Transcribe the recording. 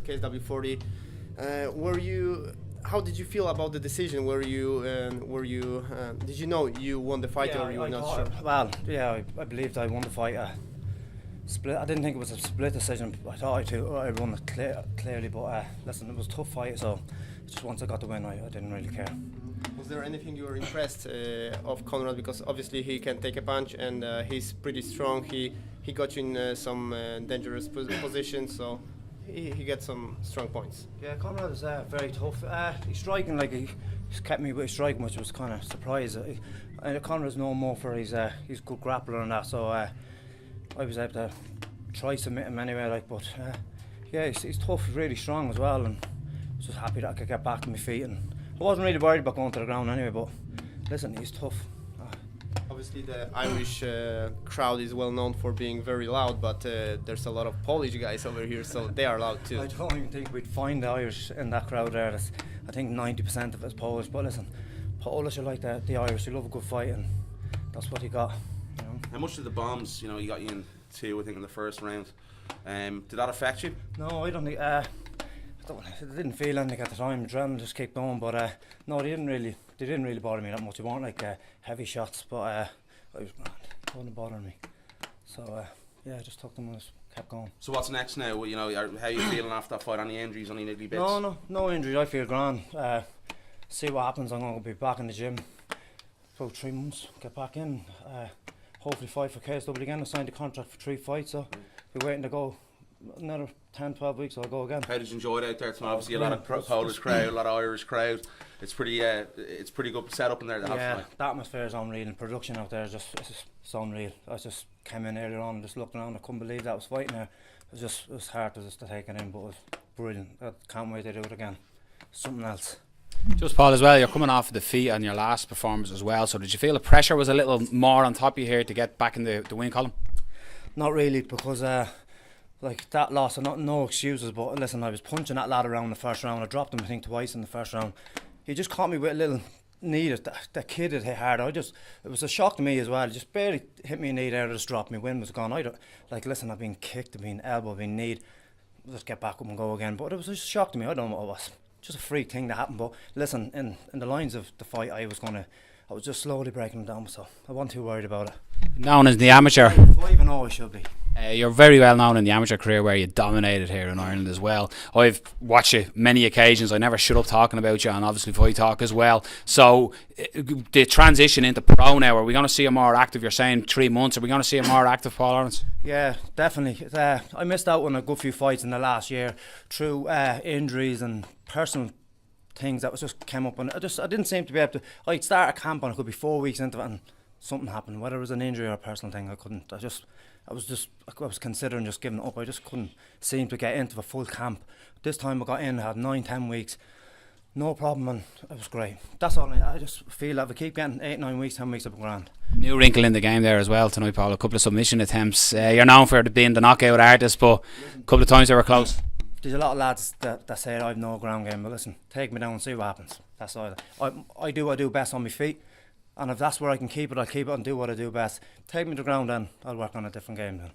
KSW 40. How did you feel about the decision? Did you know you won the fight, or you were not sure? Well, yeah, I believed I won the fight. Split. I didn't think it was a split decision. I thought I won it clearly, but listen, it was a tough fight. So just once I got the win, I didn't really care. Was there anything you were impressed of Konrad? Because obviously he can take a punch, and he's pretty strong. He got you in some dangerous positions, so he gets some strong points. Yeah, Konrad is very tough. He's striking like he's kept me with his striking, which was kind of surprise. Konrad's known more for his good grappler and that, so I was able to try submit him anyway. But yeah, he's tough. He's really strong as well, and I was just happy that I could get back to my feet. And I wasn't really worried about going to the ground anyway. But listen, he's tough. Obviously, the Irish crowd is well known for being very loud, but there's a lot of Polish guys over here, so they are loud too. I don't even think we'd find the Irish in that crowd there. I think 90% of it's Polish, but listen, Polish are like the Irish. They love a good fight, and that's what he got. You know. How much did the bombs? You got you in 2, I think, in the first round. Did that affect you? No, I don't think. I didn't feel anything at the time. Adrenaline just kept going, but no, they didn't really bother me that much. They weren't like heavy shots, but I was grand. It wasn't bothering me. So yeah, I just took them and just kept going. So what's next now? How are you feeling after that fight? Any injuries? Any niggly bits? No injuries. I feel grand. See what happens. I'm going to be back in the gym for 3 months. Get back in. Hopefully fight for KSW again. I signed a contract for 3 fights, so we're waiting to go. Another 10-12 weeks I'll go again. How did you enjoy it out there? It's obviously a lot of Polish crowd, a lot of Irish crowd. It's pretty good set up in there. The atmosphere is unreal, and production out there is it's unreal. I just came in earlier on and just looked around. I couldn't believe that I was fighting there. It was hard to take it in, but it was brilliant. I can't wait to do it again. Something else. Just Paul as well, you're coming off of defeat on your last performance as well, so did you feel the pressure was a little more on top of you here to get back in the win column? Not really, because like that loss, no excuses, but listen, I was punching that lad around in the first round. I dropped him I think twice in the first round. He just caught me with a little knee. That kid had hit hard. It was a shock to me as well. He just barely hit me a knee there, just dropped me. Win was gone. Listen, I've been kicked, I've been elbowed, I've been kneed. I'll just get back up and go again. But it was just a shock to me. I don't know what it was. Just a freak thing that happened. But listen, in the lines of the fight, I was just slowly breaking him down, so I wasn't too worried about it. Known as the amateur. 5-0 I should be. You're very well known in the amateur career where you dominated here in Ireland as well. I've watched you many occasions. I never shut up talking about you, and obviously Fight Talk as well. So the transition into pro now, are we going to see a more active, you're saying 3 months, are we going to see a more active Paul Lawrence? Yeah, definitely. I missed out on a good few fights in the last year through injuries and personal things that just came up, and I didn't seem to be able to. I'd start a camp and it could be 4 weeks into it and something happened, whether it was an injury or a personal thing. I was considering just giving up. I just couldn't seem to get into a full camp. This time I got in, I had 9-10 weeks, no problem, and it was great. That's all. I just feel that if I keep getting 8-9 weeks, 10 weeks, I'll be grand. New wrinkle in the game there as well tonight, Paul. A couple of submission attempts. You're known for being the knockout artist, but a couple of times they were close. There's a lot of lads that say I've no ground game, but listen, take me down and see what happens. That's all. I do best on my feet, and if that's where I can keep it, I'll keep it and do what I do best. Take me to the ground, then I'll work on a different game then.